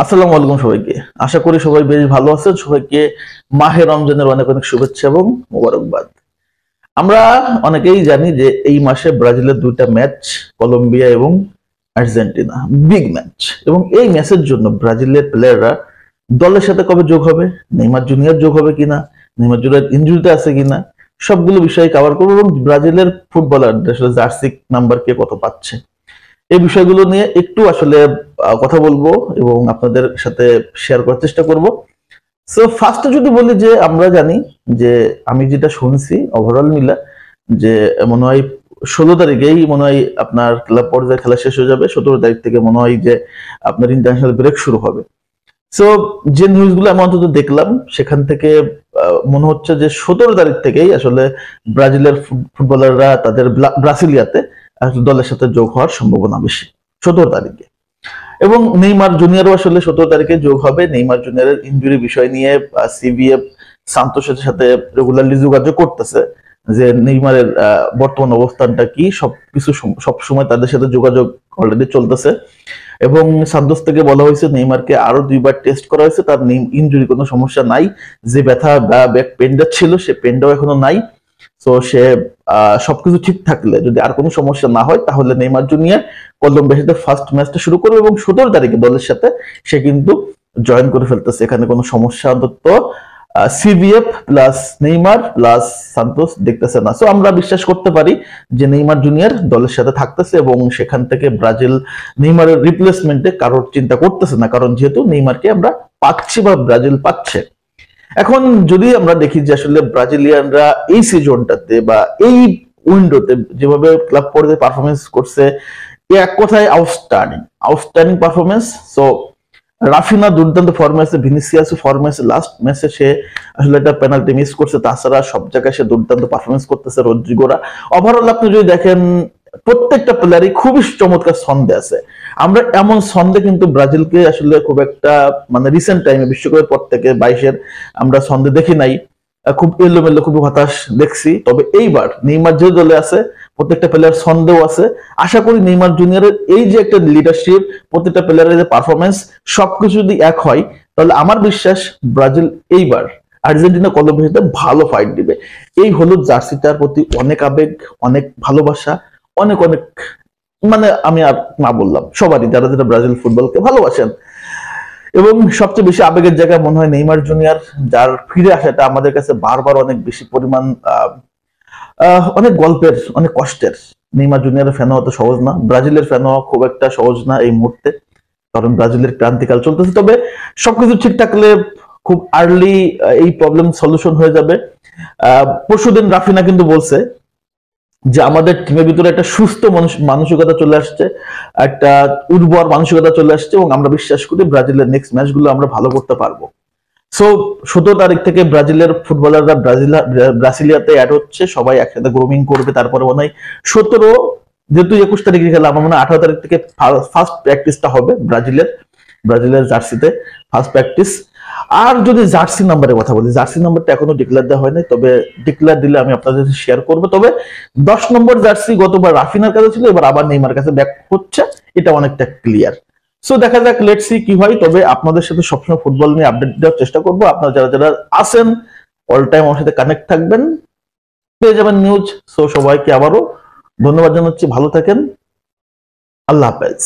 আসসালামু আলাইকুম সবাইকে। আশা করি সবাই বেশ ভালো আছেন। সবাইকে মাহে রমজানের অনেক অনেক শুভেচ্ছা এবং মোবারকবাদ। আমরা অনেকেই জানি যে এই মাসে ব্রাজিলের দুইটা ম্যাচ, কলম্বিয়া এবং আর্জেন্টিনা, বিগ ম্যাচ। এবং এই ম্যাচের জন্য ব্রাজিলের প্লেয়াররা দলের সাথে কবে যোগ হবে, নেইমার জুনিয়র যোগ হবে কিনা, নেইমার জুনিয়র ইনজুরিতে আছে কিনা, সবগুলো বিষয়ে কভার করবো এবং ব্রাজিলের ফুটবলারদের আসলে জার্সি নাম্বার কে কত পাচ্ছে এই বিষয়গুলো নিয়ে একটু আসলে কথা বলবো এবং আপনাদের সাথে শেয়ার করার চেষ্টা করব। সো ফার্স্টে যদি বলি যে আমরা জানি যে আমি যেটা শুনছি ওভারঅল মিলা যে মনে হয় 16 তারিখেই মনে হয় আপনার ক্লাব পর্যায়ে খেলা শেষ হয়ে যাবে, 17 তারিখ থেকে মনে হয় যে আপনার ইন্টারন্যাশনাল ব্রেক শুরু হবে। সো যে নিউজগুলো আমি অন্তত দেখলাম সেখান থেকে মনে হচ্ছে যে 17 তারিখ থেকেই আসলে ব্রাজিলের ফুটবলাররা তাদের ব্রাসিলিয়াতে দলের সাথে যোগ হওয়ার সম্ভাবনা বেশি 17 তারিখে। এবং নেইমার জুনিয়রও আসলে 17 তারিখে যোগ হবে। নেইমার জুনিয়রের ইনজুরি বিষয় নিয়ে সিভিএফ সান্তোসের সাথে রেগুলারলি যোগাযোগ করতেছে যে নেইমারের বর্তমান অবস্থানটা কি, সবকিছু সব সময় তাদের সাথে যোগাযোগ অলরেডি চলতেছে। এবং সান্তোস থেকে বলা হয়েছে নেইমারকে আরো 2বার টেস্ট করা হয়েছে, তার ইনজুরি কোনো সমস্যা নাই। যে ব্যথা বা ব্যাক পেনটা ছিল সে পেনটাও এখনো নাই। তো সে সবকিছু ঠিক থাকলে যদি আর কোনো সমস্যা না হয় তাহলে নেইমার জুনিয়র কলম্বিয়ার সাথে ফার্স্ট ম্যাচটা শুরু করবে এবং 17 তারিখে দলের সাথে সে কিন্তু জয়েন করে ফেলতেছে। এখানে কোনো সমস্যা অন্তত CVF plus Neymar plus Santos দেখতেছে না। সো আমরা বিশ্বাস করতে পারি যে নেইমার জুনিয়র দলের সাথে থাকতেছে এবং সেখান থেকে ব্রাজিল নেইমারের রিপ্লেসমেন্টে কারোর চিন্তা করতেছে না, কারণ যেহেতু নেইমারকে আমরা পাচ্ছি বা ব্রাজিল পাচ্ছে। এখন যদি আমরা দেখি যে আসলে ব্রাজিলিয়ানরা এই সিজনটাতে বা এই উইন্ডোতে যেভাবে ক্লাব পর্যায়ে পারফরমেন্স করছে, এক কথায় outstanding outstanding performance. So Raphinha দুর্দান্ত ফর্মে আছে, ভিনিসিয়াস ফর্মে আছে, লাস্ট ম্যাচে সে আসলে একটা পেনাল্টি মিস করছে, তাছাড়া সব জায়গায় সে দুর্দান্ত পারফরমেন্স করতেছে। রদ্রিগোরা ওভারঅল আপনি যদি দেখেন প্রত্যেকটা প্লেয়ারই খুবই চমৎকার ছন্দে আছে। আমরা এমন ছন্দে কিন্তু ব্রাজিলকে আসলে খুব একটা মানে রিসেন্ট টাইমে বিশ্বকাপের পর থেকে 22-এর আমরা ছন্দে দেখি নাই। খুব এলোমেলো, খুব হতাশ দেখছি। তবে এইবার নেইমার যে দলে আছে প্রত্যেকটা প্লেয়ার ছন্দেও আছে। আশা করি নেইমার জুনিয়রের এই যে একটা লিডারশিপ, প্রত্যেকটা প্লেয়ারের যে পারফরমেন্স, সবকিছু যদি এক হয় তাহলে আমার বিশ্বাস ব্রাজিল এইবার আর্জেন্টিনা কলম্বিয়ার সাথে ভালো ফাইট দিবে। এই হলুদ জার্সিটার প্রতি অনেক আবেগ, অনেক ভালোবাসা, অনেক অনেক মানে আমি আর না বললাম সবারই, যারা যারা ব্রাজিল ফুটবলকে ভালোবাসেন। এবং সবচেয়ে বেশি আবেগের জায়গা মনে হয় নেইমার জুনিয়র, যার ফিরে আসাটা আমাদের কাছে বারবার অনেক বেশি পরিমাণ অনেক গল্পের, অনেক কষ্টের। নেইমার জুনিয়রের ফ্যান হওয়া তো সহজ না, ব্রাজিলের ফ্যান হওয়া খুব একটা সহজ না এই মুহূর্তে, কারণ ব্রাজিলের ক্রান্তিকাল চলতেছে। তবে সবকিছু ঠিক থাকলে খুব আর্লি এই প্রবলেম সলিউশন হয়ে যাবে। পরশুদিন রাফিনা কিন্তু বলছে যে আমাদের টিমের ভিতরে একটা সুস্থ মানসিকতা চলে আসছে, একটা উর্বর মানসিকতা চলে আসছে এবং আমরা বিশ্বাস করি ব্রাজিলের নেক্সট ম্যাচগুলো আমরা ভালো করতে পারবো। সো 17 তারিখ থেকে ব্রাজিলের ফুটবলাররা ব্রাসিলিয়াতে অ্যাড হচ্ছে, সবাই একসাথে গ্রোমিং করবে। তারপরে মনে হয় 17, যেহেতু 21 তারিখে খেলা, আমার মনে হয় 18 তারিখ থেকে ফার্স্ট প্র্যাকটিসটা হবে ব্রাজিলের জার্সিতে, ফার্স্ট প্র্যাকটিস। আর যদি জার্সি নাম্বারের কথা বলি, জার্সি নাম্বারটা এখনো ডিক্লেয়ার দেওয়া হয়নি, তবে ডিক্লেয়ার দিলে আমি আপনাদের সাথে শেয়ার করবো। তবে 10 নম্বর জার্সি গতবার রাফিনার কাছে ছিল, এবার আবার নেইমার কাছে ব্যাক হচ্ছে, এটা অনেকটা ক্লিয়ার। সো দেখা যাক, লেটস সি কি হয়। তবে আপনাদের সাথে সবসময় ফুটবল নিয়ে আপডেট দেওয়ার চেষ্টা করবো। আপনারা যারা যারা আছেন অল টাইম আমার সাথে কানেক্ট থাকবেন, পেয়ে যাবেন নিউজ। সো সবাইকে আবারও ধন্যবাদ জানাচ্ছি, ভালো থাকেন, আল্লাহ হাফেজ।